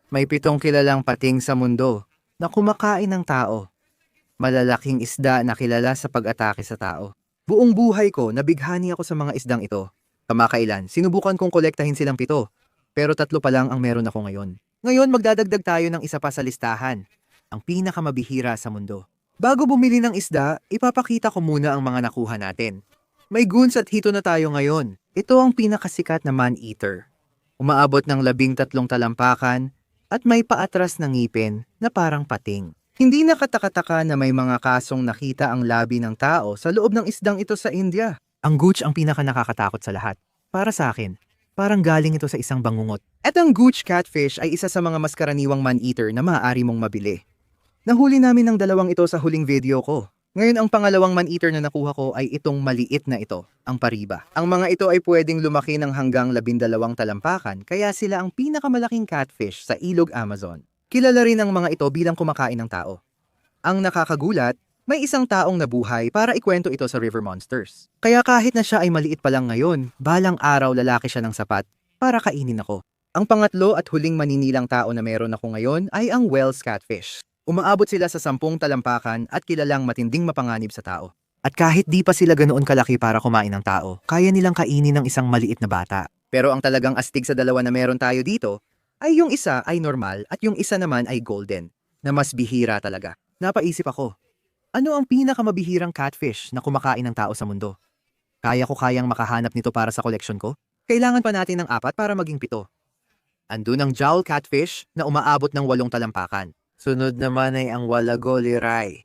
May 7 kilalang pating sa mundo na kumakain ng tao. Malalaking isda na kilala sa pag-atake sa tao. Buong buhay ko, nabighani ako sa mga isdang ito. Kamakailan, sinubukan kong kolektahin silang 7, pero 3 pa lang ang meron ako ngayon. Ngayon, magdadagdag tayo ng isa pa sa listahan, ang pinakamabihira sa mundo. Bago bumili ng isda, ipapakita ko muna ang mga nakuha natin. May goons at hito na tayo ngayon. Ito ang pinakasikat na man-eater. Umaabot ng 13 talampakan at may paatras na ngipin na parang pating. Hindi nakatakataka na may mga kasong nakita ang labi ng tao sa loob ng isdang ito sa India. Ang gooch ang pinaka nakakatakot sa lahat. Para sa akin, parang galing ito sa isang bangungot. At ang gooch catfish ay isa sa mga mas karaniwang man-eater na maaari mong mabili. Nahuli namin ng 2 ito sa huling video ko. Ngayon ang pangalawang man-eater na nakuha ko ay itong maliit na ito, ang pariba. Ang mga ito ay pwedeng lumaki ng hanggang 12 talampakan kaya sila ang pinakamalaking catfish sa ilog Amazon. Kilala rin ang mga ito bilang kumakain ng tao. Ang nakakagulat, may isang taong nabuhay para ikwento ito sa River Monsters. Kaya kahit na siya ay maliit pa lang ngayon, balang araw lalaki siya ng sapat para kainin ako. Ang pangatlo at huling maninilang tao na meron ako ngayon ay ang Wells catfish. Umaabot sila sa 10 talampakan at kilalang matinding mapanganib sa tao. At kahit di pa sila ganoon kalaki para kumain ng tao, kaya nilang kainin ng isang maliit na bata. Pero ang talagang astig sa dalawa na meron tayo dito, ay yung isa ay normal at yung isa naman ay golden, na mas bihira talaga. Napaisip ako, ano ang pinakamabihirang catfish na kumakain ng tao sa mundo? Kaya ko kayang makahanap nito para sa collection ko? Kailangan pa natin ng 4 para maging 7. Andun ang jowl catfish na umaabot ng 8 talampakan. Sunod naman ay ang walagoli rai.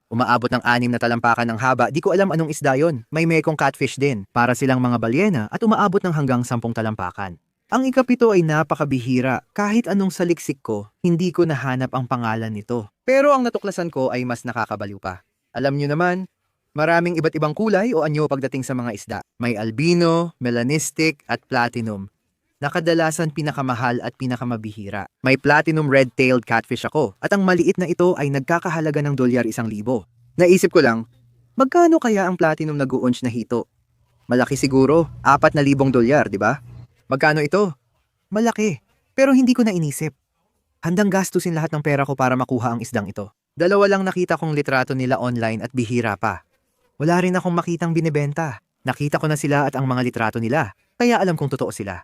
Umaabot ng 6 na talampakan ng haba, di ko alam anong isda yon. May mekong catfish din, para silang mga balyena at umaabot ng hanggang 10 talampakan. Ang ikapito ay napakabihira. Kahit anong saliksik ko, hindi ko nahanap ang pangalan nito. Pero ang natuklasan ko ay mas nakakabaliw pa. Alam nyo naman, maraming iba't ibang kulay o anyo pagdating sa mga isda. May albino, melanistic at platinum. Nakadalasan pinakamahal at pinakamabihira. May platinum red-tailed catfish ako at ang maliit na ito ay nagkakahalaga ng $1,000. Naisip ko lang, magkano kaya ang platinum na guunch na hito? Malaki siguro, $4,000, di ba? Magkano ito? Malaki, pero hindi ko na inisip. Handang gastusin lahat ng pera ko para makuha ang isdang ito. 2 lang nakita kong litrato nila online at bihira pa. Wala rin akong makitang binibenta. Nakita ko na sila at ang mga litrato nila, kaya alam kong totoo sila.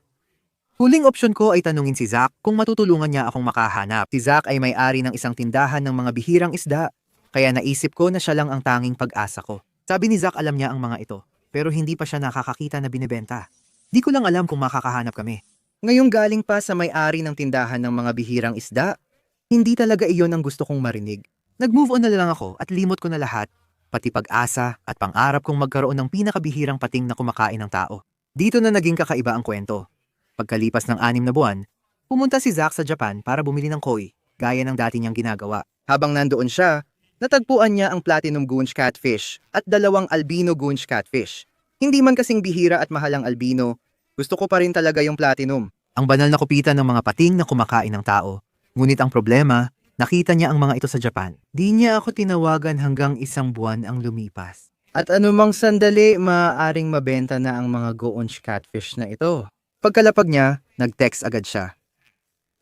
Huling opsyon ko ay tanungin si Zach kung matutulungan niya akong makahanap. Si Zach ay may-ari ng isang tindahan ng mga bihirang isda, kaya naisip ko na siya lang ang tanging pag-asa ko. Sabi ni Zach alam niya ang mga ito, pero hindi pa siya nakakakita na binibenta. Di ko lang alam kung makakahanap kami. Ngayong galing pa sa may-ari ng tindahan ng mga bihirang isda, hindi talaga iyon ang gusto kong marinig. Nag-move on na lang ako at limot ko na lahat, pati pag-asa at pangarap kong magkaroon ng pinakabihirang pating na kumakain ng tao. Dito na naging kakaiba ang kwento. Pagkalipas ng 6 na buwan, pumunta si Zach sa Japan para bumili ng koi, gaya ng dati niyang ginagawa. Habang nandoon siya, natagpuan niya ang platinum goonch catfish at 2 albino goonch catfish. Hindi man kasing bihira at mahal ang albino, gusto ko pa rin talaga yung platinum. Ang banal na kupitan ng mga pating na kumakain ng tao. Ngunit ang problema, nakita niya ang mga ito sa Japan. Di niya ako tinawagan hanggang 1 buwan ang lumipas. At anumang sandali, maaaring mabenta na ang mga goonch catfish na ito. Pagkalapag niya, nag-text agad siya.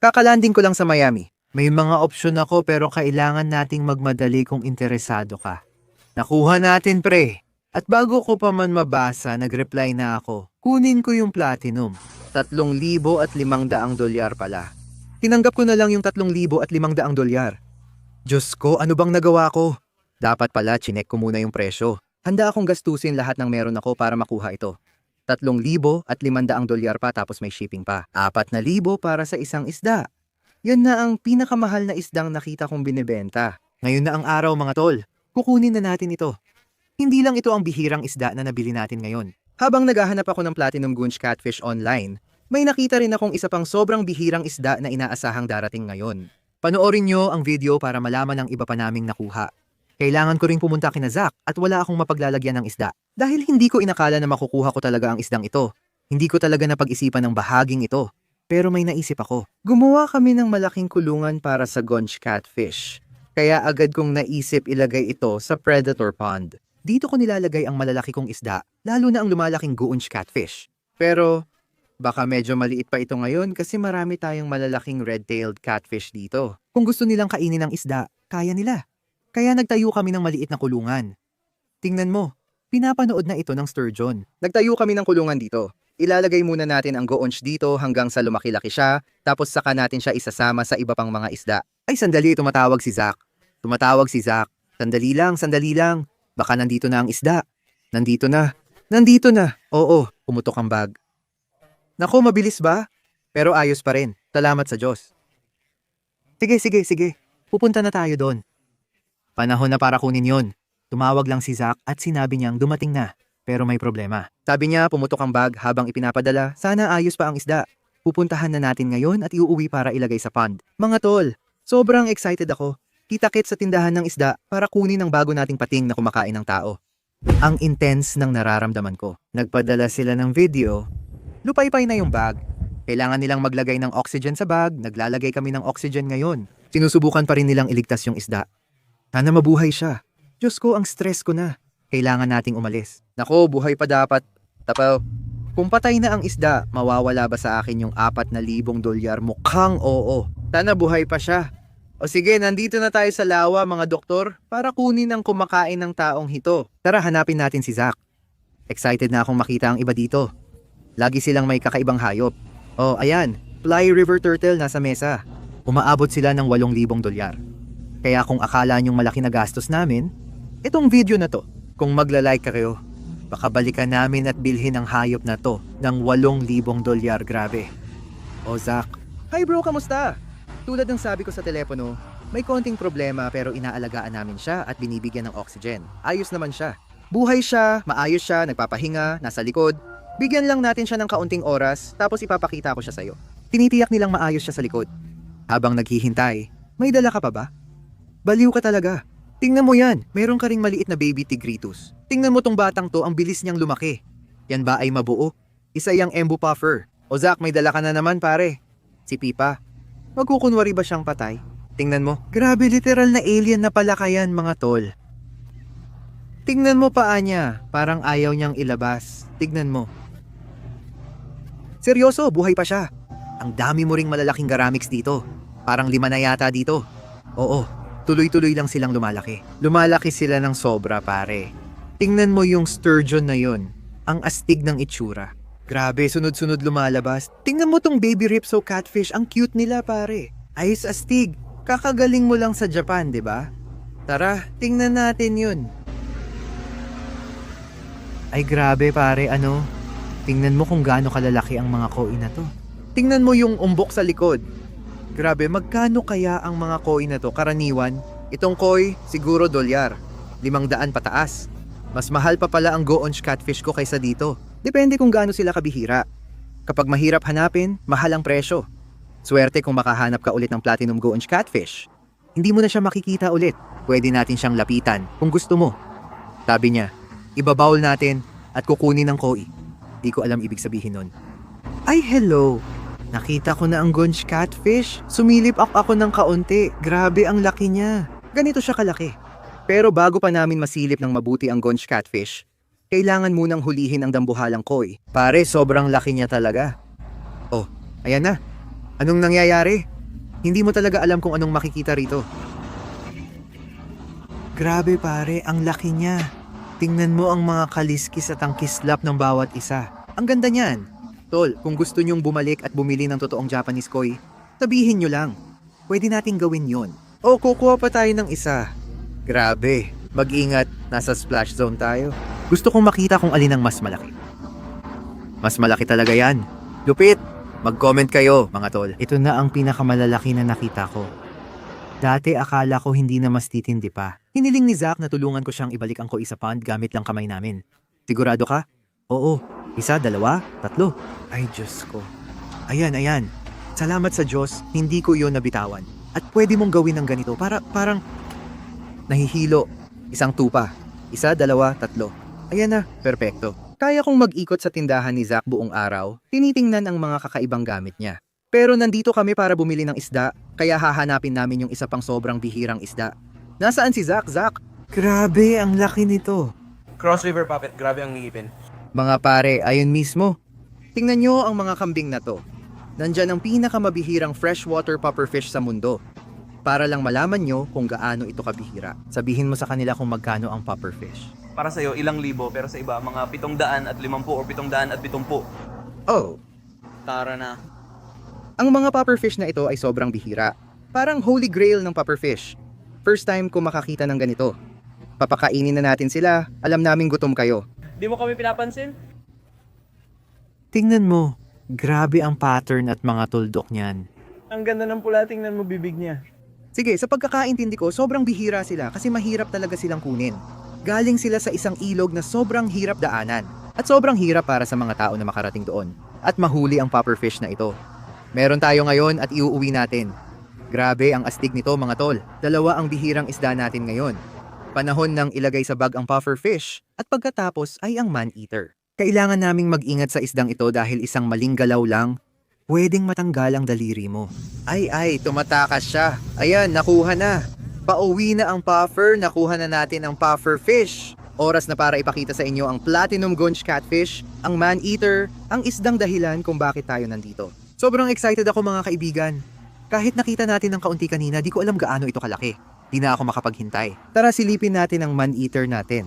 Kakalanding ko lang sa Miami. May mga opsyon ako pero kailangan nating magmadali kung interesado ka. Nakuha natin pre. At bago ko pa man mabasa, nag-reply na ako. Kunin ko yung platinum. $3,500 pala. Tinanggap ko na lang yung $3,500. Diyos ko, ano bang nagawa ko? Dapat pala, chinek ko muna yung presyo. Handa akong gastusin lahat ng meron ako para makuha ito. $3,500 pa tapos may shipping pa. 4,000 para sa isang isda. Yan na ang pinakamahal na isdang nakita kong binibenta. Ngayon na ang araw mga tol. Kukunin na natin ito. Hindi lang ito ang bihirang isda na nabili natin ngayon. Habang naghahanap ako ng platinum goonch catfish online, may nakita rin akong isa pang sobrang bihirang isda na inaasahang darating ngayon. Panoorin nyo ang video para malaman ang iba pa naming nakuha. Kailangan ko rin pumunta kina Zach at wala akong mapaglalagyan ng isda. Dahil hindi ko inakala na makukuha ko talaga ang isdang ito. Hindi ko talaga napag-isipan ng bahaging ito. Pero may naisip ako. Gumawa kami ng malaking kulungan para sa goonch catfish. Kaya agad kong naisip ilagay ito sa predator pond. Dito ko nilalagay ang malalaki kong isda, lalo na ang lumalaking goonch catfish. Pero Baka medyo maliit pa ito ngayon kasi marami tayong malalaking red-tailed catfish dito. Kung gusto nilang kainin ng isda, kaya nila. Kaya nagtayo kami ng maliit na kulungan. Tingnan mo, pinapanood na ito ng sturgeon. Nagtayo kami ng kulungan dito. Ilalagay muna natin ang goonch dito hanggang sa lumaki-laki siya, tapos saka natin siya isasama sa iba pang mga isda. Ay, sandali, tumatawag si Zach. Tumatawag si Zach. Sandali lang, sandali lang. Baka nandito na ang isda. Nandito na. Nandito na. Oo, pumutok ang bag. Naku, mabilis ba? Pero ayos pa rin. Salamat sa Diyos. Sige. Pupunta na tayo doon. Panahon na para kunin yon. Tumawag lang si Zach at sinabi niyang dumating na. Pero may problema. Sabi niya, pumutok ang bag habang ipinapadala. Sana ayos pa ang isda. Pupuntahan na natin ngayon at iuuwi para ilagay sa pond. Mga tol, sobrang excited ako. Kita-kit sa tindahan ng isda para kunin ang bago nating pating na kumakain ng tao. Ang intense ng nararamdaman ko. Nagpadala sila ng video. Lupay-pay na yung bag. Kailangan nilang maglagay ng oxygen sa bag. Naglalagay kami ng oxygen ngayon. Sinusubukan pa rin nilang iligtas yung isda. Sana mabuhay siya. Diyos ko, ang stress ko na. Kailangan nating umalis. Nako, buhay pa dapat. Tapaw. Kung patay na ang isda, mawawala ba sa akin yung 4,000 dolyar? Mukhang oo. Sana buhay pa siya. O sige, nandito na tayo sa lawa mga doktor para kunin ang kumakain ng taong hito. Tara, hanapin natin si Zach. Excited na akong makita ang iba dito. Lagi silang may kakaibang hayop. Oh, ayan. Fly river turtle nasa mesa. Umaabot sila ng 8,000 dolyar. Kaya kung akala nyong malaki na gastos namin, itong video na to, kung magla-like kayo, baka balikan namin at bilhin ang hayop na to ng 8,000 dolyar. Grabe. Oh, Zach. Hi bro, kamusta? Tulad ng sabi ko sa telepono, may konting problema pero inaalagaan namin siya at binibigyan ng oxygen. Ayos naman siya. Buhay siya, maayos siya, nagpapahinga, nasa likod. Bigyan lang natin siya ng kaunting oras tapos ipapakita ko siya sa'yo. Tinitiyak nilang maayos siya sa likod. Habang naghihintay, may dala ka pa ba? Baliw ka talaga. Tingnan mo yan, meron ka ring maliit na baby tigritus. Tingnan mo tong batang to, ang bilis niyang lumaki. Yan ba ay mabuo? Isa yang embu puffer. O Zach, may dala ka na naman pare. Si Pipa. Magkukunwari ba siyang patay? Tingnan mo. Grabe, literal na alien na pala kayan mga tol. Tingnan mo paa niya, parang ayaw niyang ilabas. Tingnan mo. Seryoso, buhay pa siya. Ang dami mo ring malalaking garamix dito. Parang 5 na yata dito. Oo, tuloy-tuloy lang silang lumalaki. Lumalaki sila ng sobra pare. Tingnan mo yung sturgeon na yun. Ang astig ng itsura. Grabe, sunod-sunod lumalabas. Tingnan mo tong baby ripso catfish. Ang cute nila pare. Ayos astig. Kakagaling mo lang sa Japan, di ba? Tara, tingnan natin yun. Ay grabe pare, ano? Tingnan mo kung gaano kalalaki ang mga koi na to. Tingnan mo yung umbok sa likod. Grabe, magkano kaya ang mga koi na to? Karaniwan, itong koi siguro dolyar. 500 pataas. Mas mahal pa pala ang goonch catfish ko kaysa dito. Depende kung gaano sila kabihira. Kapag mahirap hanapin, mahal ang presyo. Swerte kung makahanap ka ulit ng platinum goonch catfish. Hindi mo na siya makikita ulit. Pwede natin siyang lapitan kung gusto mo. Sabi niya, ibabawl natin at kukunin ng koi. Di ko alam ibig sabihin nun. Ay hello! Nakita ko na ang goonch catfish. Sumilip ako ng kaunti. Grabe ang laki niya. Ganito siya kalaki. Pero bago pa namin masilip ng mabuti ang goonch catfish, kailangan munang hulihin ang dambuhalang koi. Pare, sobrang laki niya talaga. Oh, ayan na. Anong nangyayari? Hindi mo talaga alam kung anong makikita rito. Grabe pare, ang laki niya. Tingnan mo ang mga kaliskis at ang kislap ng bawat isa. Ang ganda niyan. Tol, kung gusto nyong bumalik at bumili ng totoong Japanese koi, sabihin nyo lang. Pwede nating gawin yon. O, kukuha pa tayo ng isa. Grabe, mag-ingat, nasa splash zone tayo. Gusto kong makita kung alin ang mas malaki. Mas malaki talaga yan. Lupit! Mag-comment kayo, mga tol. Ito na ang pinakamalalaki na nakita ko. Dati akala ko hindi na mas titindi pa. Hiniling ni Zach na tulungan ko siyang ibalik ang koi sa pond gamit lang kamay namin. Sigurado ka? Oo. 1, 2, 3. Ay, Diyos ko. Ayan. Salamat sa Diyos, hindi ko yon nabitawan. At pwede mong gawin ng ganito para parang nahihilo. 1 tupa. 1, 2, 3. Ayan na, perpekto. Kaya kong mag-ikot sa tindahan ni Zach buong araw, tinitingnan ang mga kakaibang gamit niya. Pero nandito kami para bumili ng isda, kaya hahanapin namin yung isa pang sobrang bihirang isda. Nasaan si Zach? Zach? Grabe, ang laki nito. Cross River Puppet, grabe ang ngipin. Mga pare, ayun mismo. Tingnan nyo ang mga kambing na to. Nandyan ang pinakamabihirang freshwater pufferfish sa mundo. Para lang malaman nyo kung gaano ito kabihira. Sabihin mo sa kanila kung magkano ang pufferfish. Para sa'yo, ilang libo, pero sa iba, mga 750 o 770. Oh, Tara na. ang mga pufferfish na ito ay sobrang bihira. Parang holy grail ng pufferfish. First time ko makakita ng ganito. Papakainin na natin sila, alam naming gutom kayo. Di mo kami pinapansin? Tingnan mo, grabe ang pattern at mga tuldok niyan. Ang ganda ng pula, tingnan mo bibig niya. Sige, sa pagkakaintindi ko, sobrang bihira sila kasi mahirap talaga silang kunin. Galing sila sa isang ilog na sobrang hirap daanan at sobrang hirap para sa mga tao na makarating doon at mahuli ang pufferfish na ito. Meron tayo ngayon at iuuwi natin. Grabe ang astig nito mga tol. Dalawa ang bihirang isda natin ngayon. Panahon ng ilagay sa bag ang pufferfish at pagkatapos ay ang man-eater. Kailangan naming mag-ingat sa isdang ito dahil isang maling galaw lang, pwedeng matanggal ang daliri mo. Ay, tumatakas siya. Ayan, nakuha na. Pauwi na ang puffer, nakuha na natin ang pufferfish. Oras na para ipakita sa inyo ang platinum gunch catfish, ang man-eater, ang isdang dahilan kung bakit tayo nandito. Sobrang excited ako mga kaibigan. Kahit nakita natin ng kaunti kanina, di ko alam gaano ito kalaki. Di na ako makapaghintay. Tara silipin natin ang man-eater natin.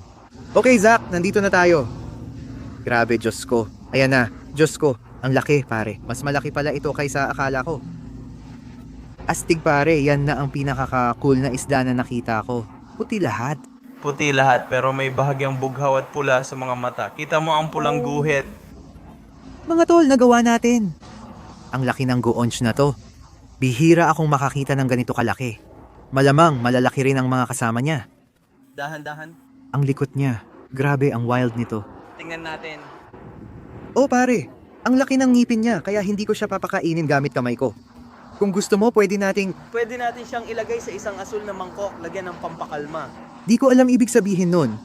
Okay Zach, nandito na tayo. Grabe, Diyos ko. Ayan na, Diyos ko. Ang laki, pare. Mas malaki pala ito kaysa akala ko. Astig, pare. Yan na ang pinaka-cool na isda na nakita ko. Puti lahat. Puti lahat, pero may bahagyang bughaw at pula sa mga mata. Kita mo ang pulang guhit. Mga tol, nagawa natin. Ang laki ng goonch na to. Bihira akong makakita ng ganito kalaki. Malamang malalaki rin ang mga kasama niya. Dahan-dahan. Ang likot niya. Grabe ang wild nito. Tingnan natin. Oh pare, ang laki ng ngipin niya kaya hindi ko siya papakainin gamit kamay ko. Kung gusto mo, pwede nating... Pwede natin siyang ilagay sa isang asul na mangkok, lagyan ng pampakalma. Di ko alam ibig sabihin nun.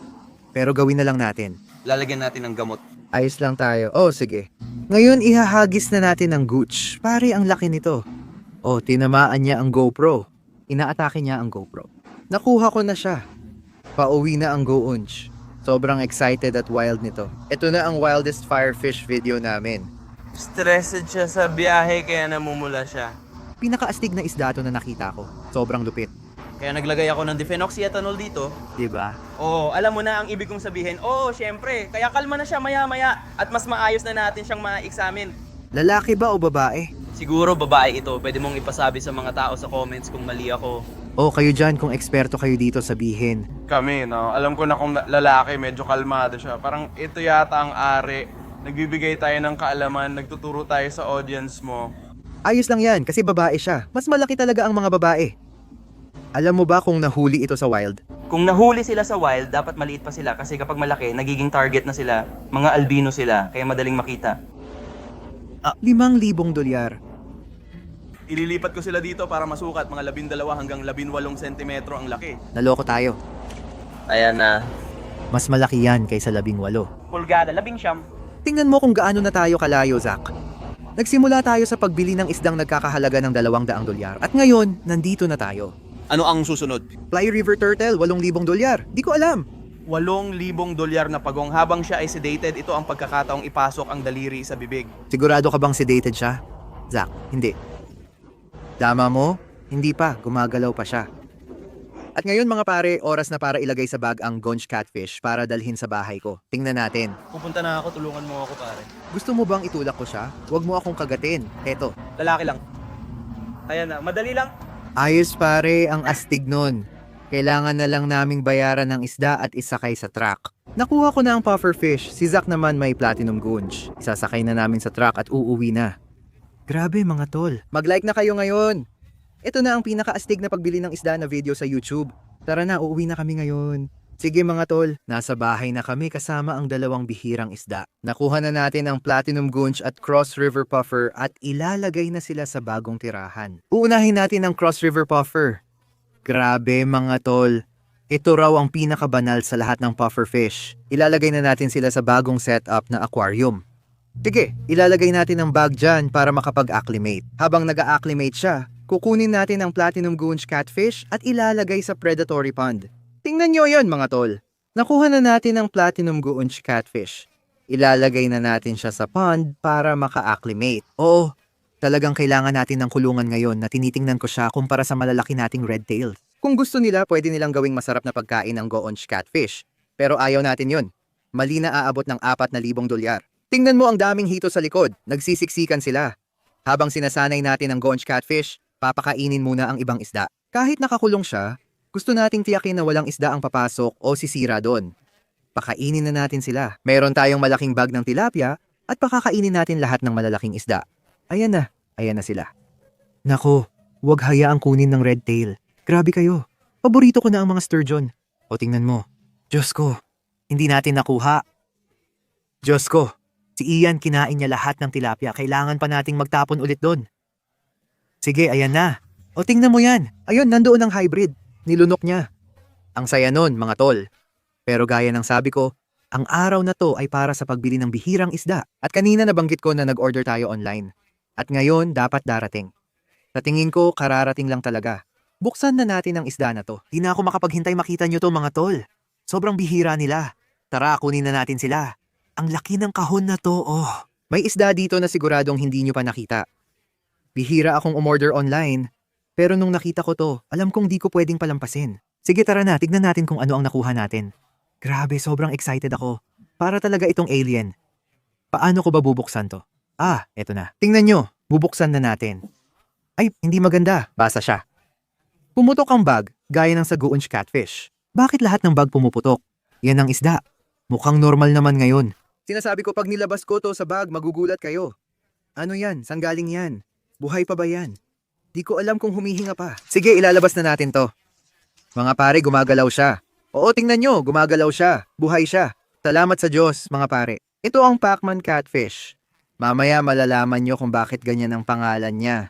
Pero gawin na lang natin. Lalagyan natin ng gamot. Ayos lang tayo. Oh, sige. Ngayon, ihahagis na natin ang gooch. Pare, ang laki nito. Oh, tinamaan niya ang GoPro. Inaatake niya ang GoPro. Nakuha ko na siya. Pauwi na ang goonch. Sobrang excited at wild nito. Ito na ang wildest firefish video namin. Stressed siya sa biyahe kaya namumula siya. Pinakaastig na isda to na nakita ko. Sobrang lupit. Kaya naglagay ako ng diphenoxyethanol dito. Diba? Oo, alam mo na ang ibig kong sabihin. Oo, syempre. Kaya kalma na siya maya-maya. At mas maayos na natin siyang ma-examine. Lalaki ba o babae? Siguro babae ito. Pwede mong ipasabi sa mga tao sa comments kung mali ako. O kayo dyan, kung eksperto kayo dito, sabihin. Kami, no? Alam ko na kung lalaki, medyo kalmado siya. Parang ito yata ang ari. Nagbibigay tayo ng kaalaman, nagtuturo tayo sa audience mo. Ayos lang yan, kasi babae siya. Mas malaki talaga ang mga babae. Alam mo ba kung nahuli ito sa wild? Kung nahuli sila sa wild, dapat maliit pa sila kasi kapag malaki, nagiging target na sila. Mga albino sila, kaya madaling makita. $5,000. Ililipat ko sila dito para masukat, mga 12 hanggang 18 sentimetro ang laki. Naloko tayo. Ayan na. Mas malaki yan kaysa 18. Pulgada, 19. Tingnan mo kung gaano na tayo kalayo, Zach. Nagsimula tayo sa pagbili ng isdang nagkakahalaga ng $200 at ngayon, nandito na tayo. Ano ang susunod? Fly River Turtle, $8,000. Di ko alam. $8,000 na pagong. Habang siya ay sedated, ito ang pagkakataong ipasok ang daliri sa bibig. Sigurado ka bang sedated siya? Zach, hindi. Tama mo? Hindi pa, gumagalaw pa siya. At ngayon mga pare, oras na para ilagay sa bag ang gonch catfish para dalhin sa bahay ko. Tingnan natin. Pupunta na ako, tulungan mo ako pare. Gusto mo bang itulak ko siya? Huwag mo akong kagatin. Eto. Lalaki lang. Ayan na, madali lang. Ayos pare, ang astig nun. Kailangan na lang naming bayaran ng isda at isakay sa truck. Nakuha ko na ang pufferfish. Si Zach naman may platinum gunch. Isasakay na namin sa truck at uuwi na. Grabe mga tol. Mag-like na kayo ngayon. Ito na ang pinakaastig na pagbili ng isda na video sa YouTube. Tara na, uuwi na kami ngayon. Sige mga tol, nasa bahay na kami kasama ang dalawang bihirang isda. Nakuha na natin ang platinum gunch at cross river puffer at ilalagay na sila sa bagong tirahan. Uunahin natin ang cross river puffer. Grabe mga tol. Ito raw ang pinakabanal sa lahat ng pufferfish. Ilalagay na natin sila sa bagong setup na aquarium. Sige, ilalagay natin ang bag dyan para makapag-acclimate. Habang nag-acclimate siya, kukunin natin ang platinum gunch catfish at ilalagay sa predatory pond. Tingnan nyo yon mga tol. Nakuha na natin ang platinum gunch catfish. Ilalagay na natin siya sa pond para maka-acclimate. Oo, talagang kailangan natin ng kulungan ngayon na tinitingnan ko siya kumpara sa malalaki nating red tail. Kung gusto nila, pwede nilang gawing masarap na pagkain ng goonch catfish. Pero ayaw natin yun. Mali na aabot ng 4,000 dolyar. Tingnan mo ang daming hito sa likod. Nagsisiksikan sila. Habang sinasanay natin ang goonch catfish, papakainin muna ang ibang isda. Kahit nakakulong siya, gusto nating tiyakin na walang isda ang papasok o sisira doon. Pakainin na natin sila. Meron tayong malaking bag ng tilapia at pakakainin natin lahat ng malalaking isda. Ayan na sila. Nako, huwag hayaang kunin ng red tail. Grabe kayo. Paborito ko na ang mga sturgeon. O tingnan mo. Diyos ko, hindi natin nakuha. Diyos ko, si Ian kinain niya lahat ng tilapia. Kailangan pa nating magtapon ulit doon. Sige, ayan na. O tingnan mo yan. Ayun, nandoon ang hybrid. Nilunok niya. Ang saya nun, mga tol. Pero gaya ng sabi ko, ang araw na to ay para sa pagbili ng bihirang isda. At kanina nabanggit ko na nag-order tayo online. At ngayon, dapat darating. Sa tingin ko, kararating lang talaga. Buksan na natin ang isda na to. Di na ako makapaghintay makita nyo to, mga tol. Sobrang bihira nila. Tara, kunin na natin sila. Ang laki ng kahon na to, oh. May isda dito na siguradong hindi nyo pa nakita. Bihira akong umorder online. Pero nung nakita ko to, alam kong di ko pwedeng palampasin. Sige, tara na, tignan natin kung ano ang nakuha natin. Grabe, sobrang excited ako. Para talaga itong alien. Paano ko ba bubuksan to? Eto na. Tingnan nyo, bubuksan na natin. Ay, hindi maganda. Basa siya. Pumutok ang bag, gaya ng sa goonch catfish. Bakit lahat ng bag pumuputok? Yan ang isda. Mukhang normal naman ngayon. Sinasabi ko pag nilabas ko to sa bag, magugulat kayo. Ano yan? Saan galing yan? Buhay pa ba yan? Di ko alam kung humihinga pa. Sige, ilalabas na natin to. Mga pare, gumagalaw siya. Oo, tingnan nyo, gumagalaw siya. Buhay siya. Salamat sa Diyos, mga pare. Ito ang Pacman catfish. Mamaya malalaman nyo kung bakit ganyan ang pangalan niya.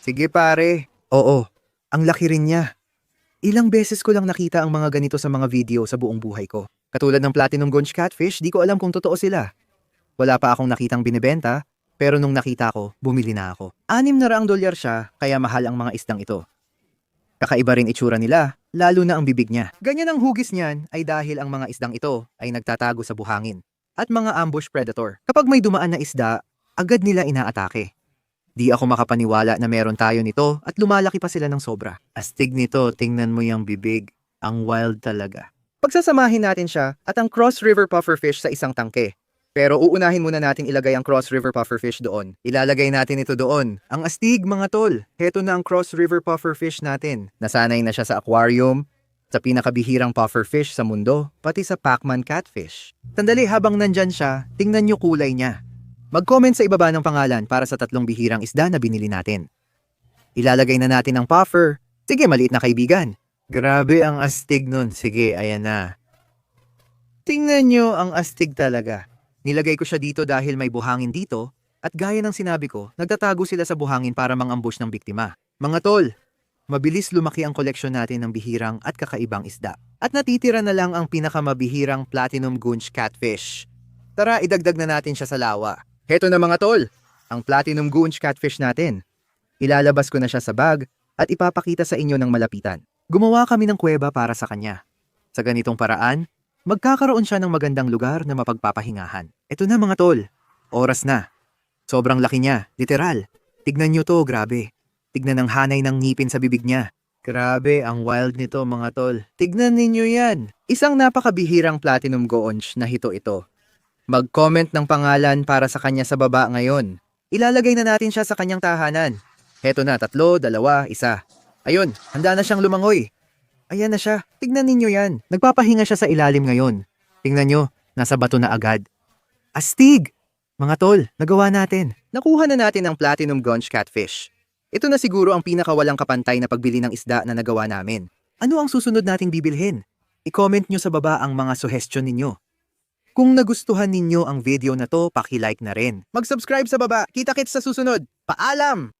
Sige pare. Oo, ang laki rin niya. Ilang beses ko lang nakita ang mga ganito sa mga video sa buong buhay ko. Katulad ng platinum goonch catfish, di ko alam kung totoo sila. Wala pa akong nakitang binibenta, pero nung nakita ko, bumili na ako. 600 dolyar siya, kaya mahal ang mga isdang ito. Kakaiba rin itsura nila, lalo na ang bibig niya. Ganyan ang hugis niyan ay dahil ang mga isdang ito ay nagtatago sa buhangin at mga ambush predator. Kapag may dumaan na isda, agad nila inaatake. Di ako makapaniwala na meron tayo nito at lumalaki pa sila ng sobra. Astig nito, tingnan mo yung bibig. Ang wild talaga. Pagsasamahin natin siya at ang Cross River Pufferfish sa isang tangke. Pero uunahin muna nating ilagay ang Cross River Pufferfish doon. Ilalagay natin ito doon. Ang astig, mga tol. Heto na ang Cross River Pufferfish natin. Nasanay na siya sa aquarium, sa pinakabihirang pufferfish sa mundo, pati sa Pacman catfish. Sandali, habang nandyan siya, tingnan nyo kulay niya. Mag-comment sa ibaba ng pangalan para sa 3 bihirang isda na binili natin. Ilalagay na natin ang puffer. Sige, maliit na kaibigan. Grabe ang astig nun. Sige, ayan na. Tingnan nyo ang astig talaga. Nilagay ko siya dito dahil may buhangin dito at gaya ng sinabi ko, nagtatago sila sa buhangin para mang-ambush ng biktima. Mga tol, mabilis lumaki ang koleksyon natin ng bihirang at kakaibang isda. At natitira na lang ang pinakamabihirang platinum goonch catfish. Tara, idagdag na natin siya sa lawa. Heto na mga tol, ang platinum goonch catfish natin. Ilalabas ko na siya sa bag at ipapakita sa inyo ng malapitan. Gumawa kami ng kuweba para sa kanya. Sa ganitong paraan, magkakaroon siya ng magandang lugar na mapagpapahingahan. Ito na mga tol, oras na. Sobrang laki niya, literal. Tignan nyo to, grabe. Tignan ang hanay ng ngipin sa bibig niya. Grabe, ang wild nito mga tol. Tignan ninyo yan. Isang napakabihirang platinum goonch na hito ito. Mag-comment ng pangalan para sa kanya sa baba ngayon. Ilalagay na natin siya sa kanyang tahanan. Heto na, 3, 2, 1. Ayun, handa na siyang lumangoy. Ayan na siya. Tignan ninyo yan. Nagpapahinga siya sa ilalim ngayon. Tingnan nyo, nasa bato na agad. Astig! Mga tol, nagawa natin. Nakuha na natin ang platinum goonch catfish. Ito na siguro ang pinakawalang kapantay na pagbili ng isda na nagawa namin. Ano ang susunod nating bibilhin? I-comment nyo sa baba ang mga suggestion ninyo. Kung nagustuhan ninyo ang video na to, paki-like na rin. Mag-subscribe sa baba. Kita-kits sa susunod. Paalam!